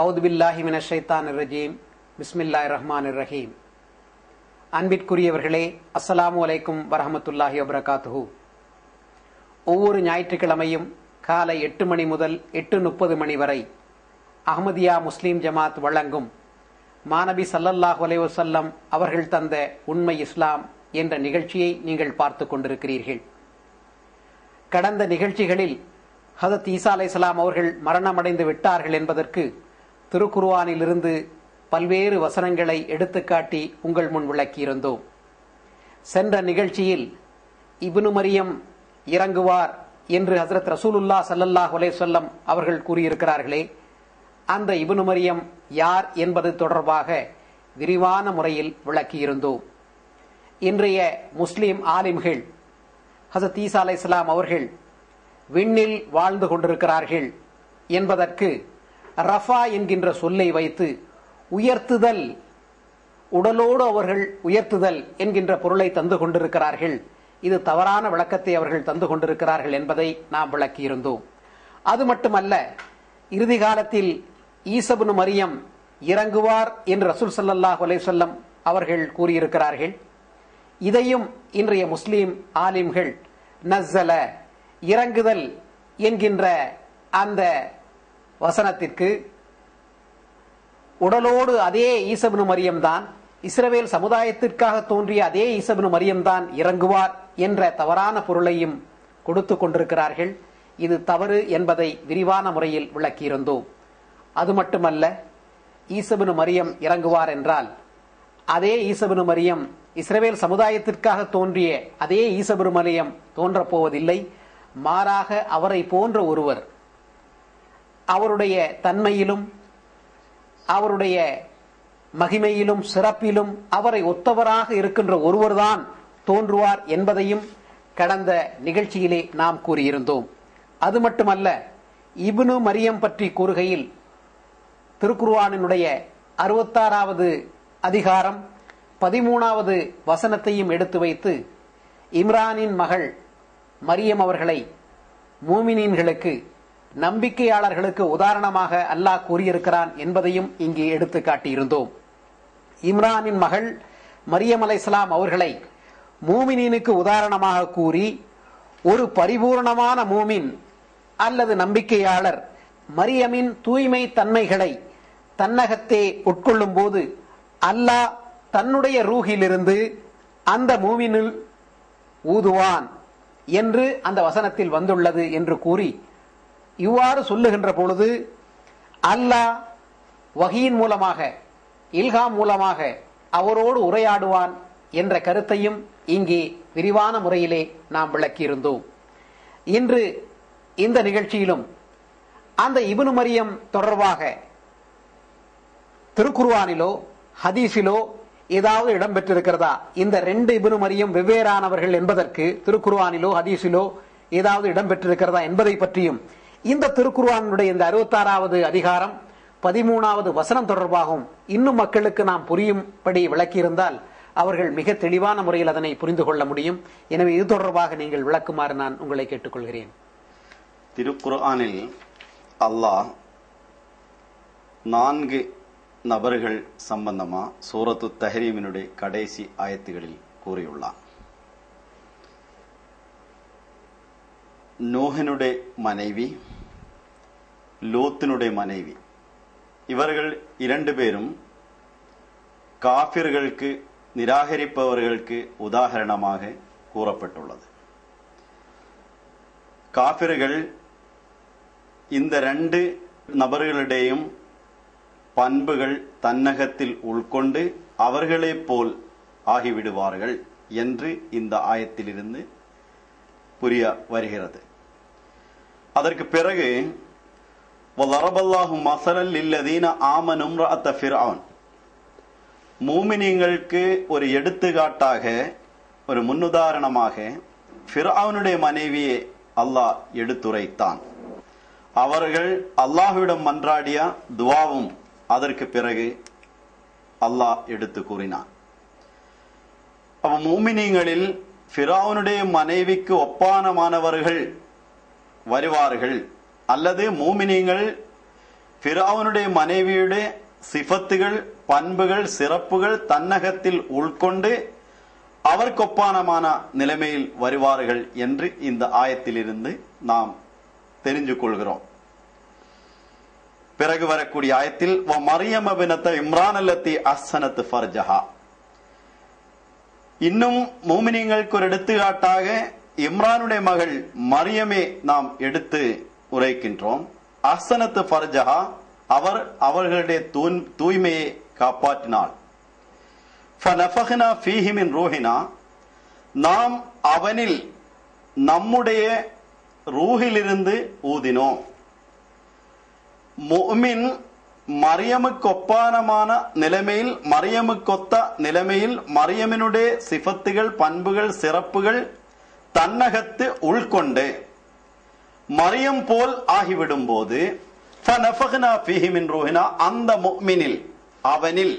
அவுது பில்லாஹி மினஷ் ஷைத்தானிர் ரஜீம். பிஸ்மில்லாஹிர் ரஹ்மானிர் ரஹீம். அன்பிற்குரியவர்களே, அஸ்ஸலாமு அலைக்கும் வரஹ்மத்துல்லாஹி வபரகாத்துஹு. ஒவ்வொரு ஞாயிற்றுக்கிழமையும் காலை 8 மணி முதல் 8:30 மணி வரை அஹ்மதியா முஸ்லீம் ஜமாத் வழங்கும் மாநபி ஸல்லல்லாஹு அலைஹி வஸல்லம் அவர்கள் தந்த உண்மை இஸ்லாம் என்ற நிகழ்ச்சியை நீங்கள் பார்த்து கொண்டிருக்கிறீர்கள். கடந்த நிகழ்ச்சிகளில் ஹதரத் ஈசா அலைஹிஸ்ஸலாம் அவர்கள் மரணமடைந்து விட்டார்கள் என்பதற்கு திருக்குர்ஆனிலிருந்து பல்வேறு வசனங்களை எடுத்துக்காட்டி உங்கள் முன் விளக்கியிருந்தோம். சென்ற நிகழ்ச்சியில் இப்னு மரியம் இறங்குவார் என்று ஹஜ்ரத் ரசூலுல்லாஹ் ஸல்லல்லாஹு அலைஹி வஸல்லம் அவர்கள் கூறியிருக்கிறார்களே, அந்த இப்னு மரியம் யார் என்பது தொடர்பாக விரிவான முறையில் விளக்கியிருந்தோம். இன்றைய முஸ்லிம் ஆலிம்கள் ஹஜ்ரத் ஈசா அலைஹிஸ்ஸலாம் அவர்கள் விண்ணில் வாழ்ந்து கொண்டிருக்கிறார்கள் என்பதற்கு ரஃபா என்கின்ற சொல்லை வைத்து உயர்த்துதல், உடலோடு அவர்கள் உயர்த்துதல் என்கின்ற பொருளை தந்து கொண்டிருக்கிறார்கள். இது தவறான விளக்கத்தை அவர்கள் தந்து கொண்டிருக்கிறார்கள் என்பதை நாம் விளக்கியிருந்தோம். அது மட்டுமல்ல, இறுதி காலத்தில் ஈசா இப்னு மரியம் இறங்குவார் என்று ரசூல் ஸல்லல்லாஹு அலைஹி வஸல்லம் அவர்கள் கூறியிருக்கிறார்கள். இதையும் இன்றைய முஸ்லிம் ஆலிம்கள் நஸ்ஸல, இறங்குதல் என்கின்ற அந்த வசனத்திற்கு உடலோடு அதே ஈசா இப்னு மரியம் தான், இஸ்ரவேல் சமுதாயத்திற்காக தோன்றிய அதே ஈசா இப்னு மரியம் தான் இறங்குவார் என்ற தவறான பொருளையும் கொடுத்து கொண்டிருக்கிறார்கள். இது தவறு என்பதை விரிவான முறையில் விளக்கியிருந்தோம். அது மட்டுமல்ல, ஈசா இப்னு மரியம் இறங்குவார் என்றால் அதே ஈசா இப்னு மரியம் இஸ்ரவேல் சமுதாயத்திற்காக தோன்றிய அதே ஈசா இப்னு மரியம் தோன்றப் போவதில்லை. மாறாக அவரை போன்ற ஒருவர், அவருடைய தன்மையிலும் அவருடைய மகிமையிலும் சிறப்பிலும் அவரை ஒத்தவராக இருக்கின்ற ஒருவர்தான் தோன்றுவார் என்பதையும் கடந்த நிகழ்ச்சியிலே நாம் கூறியிருந்தோம். அது மட்டுமல்ல, இப்னு மரியம் பற்றி கூறுகையில் திருக்குர்ஆனினுடைய 66வது அதிகாரம் 13வது வசனத்தையும் எடுத்து வைத்து இம்ரானின் மகள் மரியம் அவர்களை மூமினீன்களுக்கு, நம்பிக்கையாளர்களுக்கு உதாரணமாக அல்லாஹ் கூறியிருக்கிறான் என்பதையும் இங்கே எடுத்து காட்டியிருந்தோம். இம்ரானின் மகள் மரியம் அலைஹிஸ்ஸலாம் அவர்களை மூமினீனுக்கு உதாரணமாக கூறி, ஒரு பரிபூர்ணமான மூமின் அல்லது நம்பிக்கையாளர் மரியமின் தூய்மை தன்மைகளை தன்னகத்தே உட்கொள்ளும் போது அல்லாஹ் தன்னுடைய ரூஹிலிருந்து அந்த மூமினில் ஊதுவான் என்று அந்த வசனத்தில் வந்துள்ளது என்று கூறி, இவ்வாறு சொல்லுகின்ற பொழுது அல்லாஹ் வஹீயின் மூலமாக, இல்ஹாம் மூலமாக அவரோடு உரையாடுவான் என்ற கருத்தையும் இங்கே விரிவான முறையிலே நாம் விளக்கியிருந்தோம். இன்று இந்த நிகழ்ச்சியிலும் அந்த இப்னு மரியம் தொடர்பாக திருக்குர்ஆனிலோ ஹதீஸிலோ ஏதாவது இடம்பெற்றிருக்கிறதா, இந்த 2 இப்னு மரியம் வெவ்வேறானவர்கள் என்பதற்கு திருக்குர்ஆனிலோ ஹதீஸிலோ ஏதாவது இடம்பெற்றிருக்கிறதா என்பதை பற்றியும், இந்த திருக்குர்ஆனுடைய இந்த 66வது அதிகாரம் 13வது வசனம் தொடர்பாகவும் இன்னும் மக்களுக்கு நாம் புரியும்படி விளக்கியிருந்தால் அவர்கள் மிக தெளிவான முறையில் அதனை புரிந்து கொள்ள முடியும். எனவே இது தொடர்பாக நீங்கள் விளக்குமாறு நான் உங்களை கேட்டுக்கொள்கிறேன். திருக்குர்ஆனில் அல்லாஹ் 4 நபர்கள் சம்பந்தமா சூரத்து தஹ்ரீமினுடைய கடைசி ஆயத்துகளில் கூறியுள்ளார். நூஹினுடைய மனைவி, லூத்தினுடைய மனைவி, இவர்கள் 2 பேரும் காஃபிர்களுக்கு, நிராகரிப்பவர்களுக்கு உதாரணமாக கூறப்பட்டுள்ளது. காஃபிர்கள் இந்த 2 நபர்களுடையும் பண்புகள் தன்னகத்தில் உள்கொண்டு அவர்களே போல் ஆகிவிடுவார்கள் என்று இந்த ஆயத்திலிருந்து புரிய வருகிறது. அதற்கு பிறகு வலரபல்லாஹு மஸலல் லில்லதீன ஆமனு இம்ரஅத ஃபிர்அவுன், மூமினீங்களுக்கு ஒரு எடுத்துக்காட்டாக, ஒரு முன்னுதாரணமாக ஃபிர்அவுனுடைய மனைவியை அல்லாஹ் எடுத்துரைத்தான். அவர்கள் அல்லாஹ்விடம் மன்றாடிய துஆவும் அதற்கு பிறகு அல்லாஹ் எடுத்து கூறினான். அப்ப மூமினீங்களில் ஃபிரௌனுடைய மனைவிக்கு ஒப்பானமானவர்கள் வருவார்கள், அல்லது மூமினீங்கள் ഫിർഔനുடைய மனைவிയുടെ சிஃபத்துகள், பண்புகள், சிறப்புகள் தன்னகத்தில் உள்கொண்டு அவர்க்கொப்பானமான நிலைமையில் வருவார்கள் என்று இந்த ஆயத்திலிருந்து நாம் தெரிஞ்சு கொள்கிறோம். பிறகு வரக்கூடிய ஆயத்தில் மரியம் பினத் இம்ரான் அல்லத்தி அஹ்ஸனத் ஃபர்ஜஹா, இன்னும் மூமினீங்களுக்கு ஒரு எடுத்துக்காட்டாக இம்ரானுடைய மகள் மரியமே நாம் எடுத்து உரைக்கின்றோம். அஹ்ஸனத் ஃபர்ஜஹா, அவர்களுடைய தூய்மையை காப்பாற்றினாள். ஃபனஃபக்னா ஃபீஹி மின் ரூஹினா, நாம் அவனில் நம்முடைய ரூஹிலிருந்து ஊதினோம். முஃமின் மரியமுக்கு ஒப்பானமான நிலைமையில், மரியமுக்கொத்த நிலைமையில் மரியமினுடைய சிஃபத்துகள், பண்புகள், சிறப்புகள் தன்னகத்து உள்கொண்டு மரியம் போல் ஆகிவிடும் போது ஃபனஃபக்னா ஃபீஹி மின் ரூஹினா, அந்த முஃமினில் அவனில்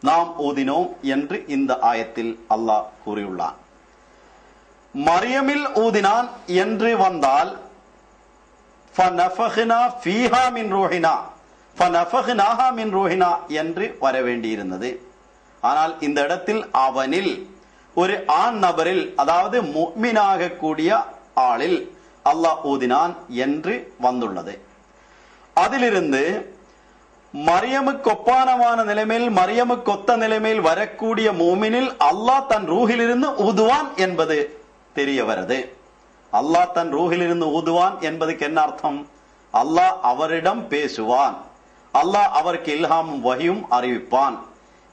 நாம் ஊதினோம் என்று இந்த ஆயத்தில் அல்லாஹ் கூறியுள்ளான். மரியமில் ஊதினான் என்று வந்தால் ஃபனஃபக்னா ஃபீஹா மின் ரூஹினா, ஃபனஃபக்னாஹா மின் ரூஹினா என்று வர வேண்டியிருந்தது. ஆனால் இந்த இடத்தில் அவனில் ஒரு ஆண் நபரில், அதாவது முஃமினாக கூடிய ஆளில் அல்லாஹ் ஊதினான் என்று வந்துள்ளது. அதிலிருந்து மரியமுக்கு ஒப்பானமான நிலைமையில், மரியமுக்கு ஒத்த நிலைமையில் வரக்கூடிய மூமினில் அல்லாஹ் தன் ரூஹிலிருந்து ஊதுவான் என்பது தெரிய வருது. அல்லாஹ் தன் ரூஹிலிருந்து ஊதுவான் என்பதுக்கு என்ன அர்த்தம்? அல்லாஹ் அவரிடம் பேசுவான், அல்லாஹ் அவருக்கு இல்ஹாமும் வஹியும் அறிவிப்பான்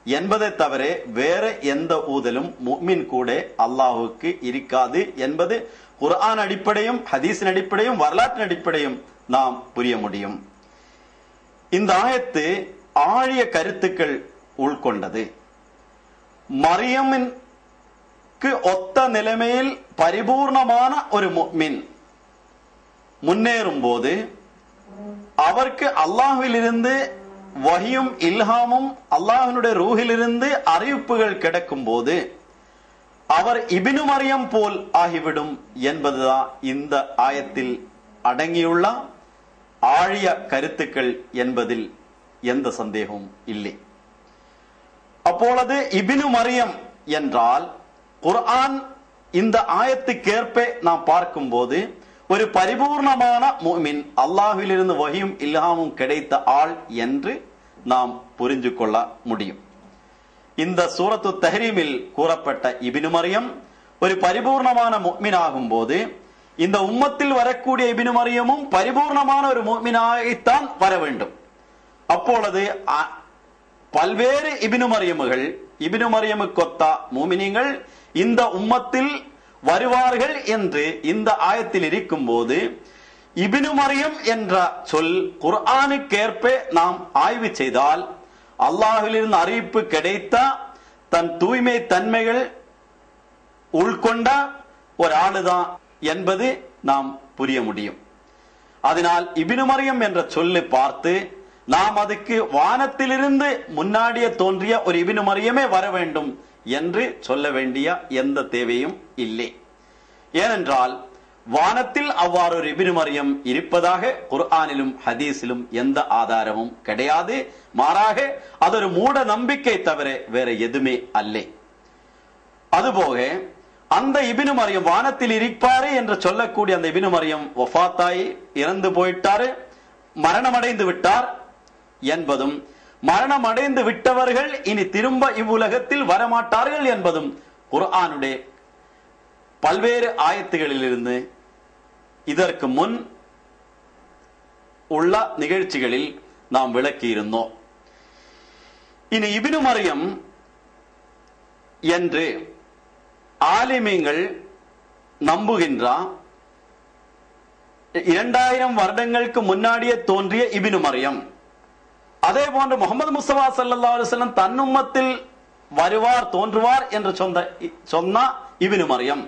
என்பதை தவிர வேற எந்த ஊதலும் முஃமின் கூட அல்லாஹுக்கு இருக்காது என்பது குர்ஆன் அடிப்படையும், ஹதீஸின் அடிப்படையும், வரலாற்றின் அடிப்படையும் நாம் புரிய முடியும். இந்த ஆயத்து ஆழிய கருத்துக்கள் உள்கொண்டது. மரியமிற்கு ஒத்த நிலைமையில் பரிபூர்ணமான ஒரு முஃமின் முன்னேறும் போது அவருக்கு அல்லாஹ்விலிருந்து வஹியும் இல்ஹாமும், அல்லாஹ்வினுடைய ரூஹிலிருந்து அறிவிப்புகள் கிடைக்கும் போது அவர் இப்னு மரியம் போல் ஆகிவிடும் என்பதுதான் இந்த ஆயத்தில் அடங்கியுள்ள ஆழிய கருத்துக்கள் என்பதில் எந்த சந்தேகமும் இல்லை. அப்பொழுது இப்னு மரியம் என்றால் குர்ஆன் இந்த ஆயத்துக்கேற்ப நாம் பார்க்கும்போது ஒரு பரிபூர்ணமான முஃமின், அல்லாஹ்விலிருந்து வஹியும் இல்ஹாமும் கிடைத்த ஆள் என்று நாம் புரிந்து கொள்ள முடியும். இந்த சூரத்து தஹ்ரீமில் கூறப்பட்ட இப்னு மரியம் ஒரு பரிபூர்ணமான முஃமின் ஆகும் போது இந்த உம்மத்தில் வரக்கூடிய இப்னு மரியமும் பரிபூர்ணமான ஒரு முஃமினாகத்தான் வர வேண்டும். அப்பொழுது பல்வேறு இப்னு மரியமுகள், இப்னு மரியமுக்கொத்த முஃமினீங்கள் இந்த உம்மத்தில் வருவார்கள் என்று இந்த ஆயத்தில் இருக்கும் போது இப்னு மரியம் என்ற சொல் குர்ஆனுக்கேற்ப நாம் ஆய்வு செய்தால் அல்லாஹ்விலிருந்து அறிவிப்பு கிடைத்த, தன் தூய்மை தன்மைகள் உள்கொண்ட ஒரு ஆளுதான் என்பது நாம் புரிய முடியும். அதனால் இப்னு மரியம் என்ற சொல்லை பார்த்து நாம் அதுக்கு வானத்திலிருந்து முன்னாடியே தோன்றிய ஒரு இப்னு மரியமே வர வேண்டும் என்று சொல்ல வேண்டிய எந்த தேவையும் இல்லை. ஏனென்றால் வானத்தில் அவ்வாறு ஒரு இப்னு மரியம் இருப்பதாக குர்ஆனிலும் ஹதீஸிலும் எந்த ஆதாரமும் கிடையாது. மாறாக அது ஒரு மூட நம்பிக்கை தவிர வேற எதுவுமே அல்ல. அதுபோக அந்த இப்னு மரியம் வானத்தில் இருப்பாரு என்று சொல்லக்கூடிய அந்த இப்னு மரியம் வஃபாத்தாயி இறந்து போயிட்டாரு, மரணமடைந்து விட்டார் என்பதும், மரணமடைந்து விட்டவர்கள் இனி திரும்ப இவ்வுலகத்தில் வரமாட்டார்கள் என்பதும் குர்ஆனுடைய பல்வேறு ஆயத்துகளிலிருந்து இதற்கு முன் உள்ள நிகழ்ச்சிகளில் நாம் விளக்கி இருந்தோம். இனி இப்னு மரியம் என்று ஆலிமீங்கள் நம்புகின்றார். 2000 வருடங்களுக்கு முன்னாடியே தோன்றிய இப்னு மரியம், அதே போன்று முஹம்மது முஸ்தபா ஸல்லல்லாஹு அலைஹி வஸல்லம் தன் உம்மத்தில் வருவார், தோன்றுவார் என்று சொன்ன இப்னு மரியம்,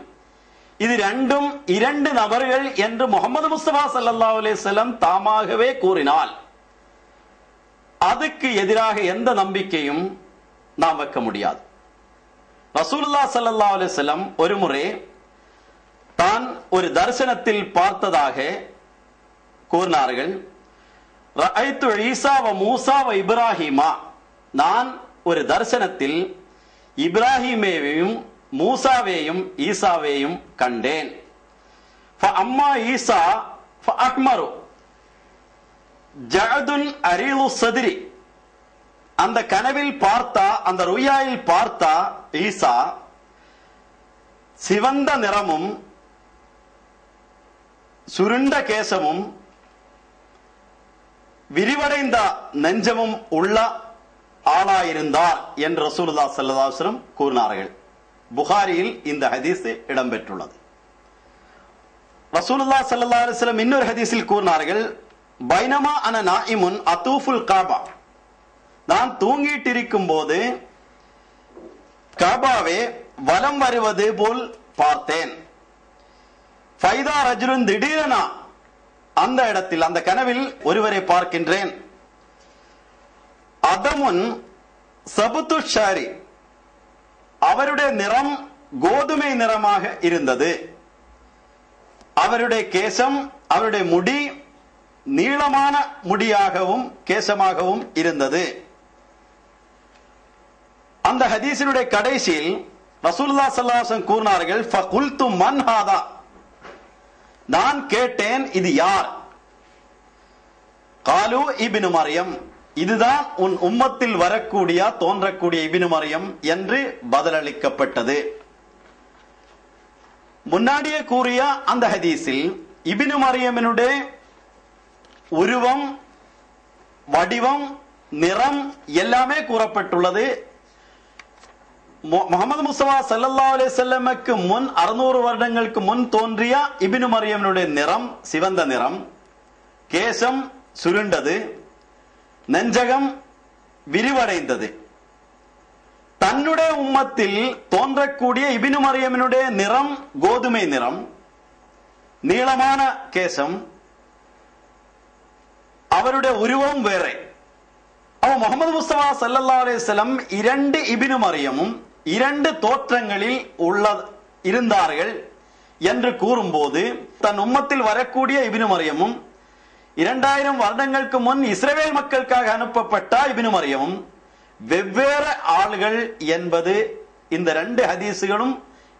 இது ரெண்டும் இரண்டு நபர்கள் என்று முஹம்மது முஸ்தபா ஸல்லல்லாஹு அலைஹி வஸல்லம் தாமாகவே கூறினால் அதுக்கு எதிராக எந்த நம்பிக்கையும் நாம் வைக்க முடியாது. ரசூலுல்லாஹ் ஸல்லல்லாஹு அலைஹி வஸல்லம் ஒரு முறை தான் ஒரு தரிசனத்தில் பார்த்ததாக கூறினார்கள். ரஅய்து ஈசா வ மூசா வ இப்ராஹிமா, நான் ஒரு தரிசனத்தில் இப்ராஹிமேவையும் மூசாவையும் ஈசாவையும் கண்டேன். ஃபஅம்மா ஈசா ஃபஅஹ்மரு ஜஅதுன் அரீலு ஸத்ரி, அந்த கனவில் பார்த்தா, அந்த ருயாயில் பார்த்தா ஈசா சிவந்த நிறமும் சுருண்ட கேசமும் விரிவடைந்த நெஞ்சமும் உள்ள ஆளாயிருந்தார் என்று ரசூலுல்லாஹி ஸல்லல்லாஹு அலைஹி வஸல்லம் கூறினார்கள். புகாரியில் இந்த ஹதீஸ் இடம்பெற்றுள்ளது. ரசூலுல்லாஹி ஸல்லல்லாஹு அலைஹி வஸல்லம் இன்னொரு ஹதீஸில் கூறினார்கள், பைனமா அன நாயிமுன் அதூஃபுல் காபா, நான் தூங்கிட்டிருக்கும் போது காபாவே வலம் வருவது போல் பார்த்தேன். ஃபைதா ரஜுலுன், திடீரென அந்த இடத்தில் அந்த கனவில் ஒருவரை பார்க்கின்றேன். அதமுன் சபுத்து ஷாரி, அவருடைய நிறம் கோதுமை நிறமாக இருந்தது. அவருடைய கேசம், அவருடைய முடி நீளமான முடியாகவும் கேசமாகவும் இருந்தது. அந்த ஹதீஸினுடைய கடைசியில் ரசூலுல்லாஹி ஸல்லல்லாஹு அலைஹி வஸல்லம் கூறினார்கள், ஃபகுல்து மன் ஹாதா, நான் கேட்டேன் இது யார்? காலு இப்னு மரியம், இதுதான் உன் உம்மத்தில் வரக்கூடிய தோன்றக்கூடிய இப்னு மரியம் என்று பதிலளிக்கப்பட்டது. முன்னாடியே கூறிய அந்த ஹதீஸில் இப்னு மரியமினுடைய உருவம், வடிவம், நிறம் எல்லாமே கூறப்பட்டுள்ளது. முஹம்மது முஸ்தபா ஸல்லல்லாஹு அலைஹி வஸல்லமுக்கு முன் 600 வருடங்களுக்கு முன் தோன்றிய இப்னு மரியமினுடைய நிறம் சிவந்த நிறம், கேசம் சுருண்டது, நெஞ்சகம் விரிவடைந்தது. தன்னுடைய உம்மத்தில் தோன்றக்கூடிய இப்னு மரியமினுடைய நிறம் கோதுமை நிறம், நீளமான கேசம், அவருடைய உருவம் வேறே. அவன் முஹம்மது முஸ்தபா ஸல்லல்லாஹு அலைஹி வஸல்லம் இரண்டு இப்னு மரியமும் இரண்டு தோற்றங்களில் இருந்தார்கள் என்று கூறும்போது, தன் உம்மத்தில் வரக்கூடிய இப்னு மரியமும் 2000 வருடங்களுக்கு முன் இஸ்ரவேல் மக்களுக்காக அனுப்பப்பட்ட இப்னு மரியமும் வெவ்வேறு ஆள்கள் என்பது இந்த ரெண்டு ஹதீஸுகளும்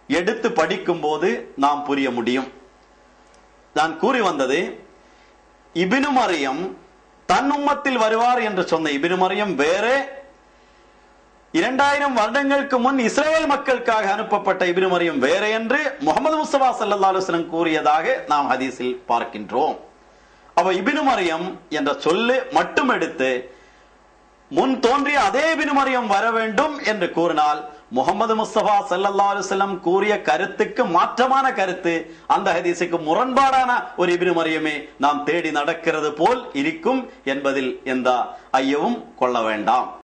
எடுத்து படிக்கும் போது நாம் புரிய முடியும். நான் கூறி வந்தது, இப்னு மரியம் தன் உம்மத்தில் வருவார் என்று சொன்ன இப்னு மரியம் வேறே, 2000 வருடங்களுக்கு முன் இஸ்ரவேல் மக்களுக்காக அனுப்பப்பட்ட இப்னு மரியம் வேறே என்று முஹம்மது முஸ்தபா ஸல்லல்லாஹு அலைஹி வஸல்லம் கூறியதாக நாம் ஹதீஸில் பார்க்கின்றோம். அவ இப்னு மரியம் என்ற சொல்லு மட்டும் எடுத்து முன் தோன்றிய அதே இப்னு மரியம் வர வேண்டும் என்று கூறினால், முஹம்மது முஸ்தபா ஸல்லல்லாஹு அலைஹி வஸல்லம் கூறிய கருத்துக்கு மாற்றமான கருத்து, அந்த ஹதீஸுக்கு முரண்பாடான ஒரு இப்னு மரியமே நாம் தேடி நடக்கிறது போல் இருக்கும் என்பதில் எந்த ஐயமும் கொள்ள வேண்டாம்.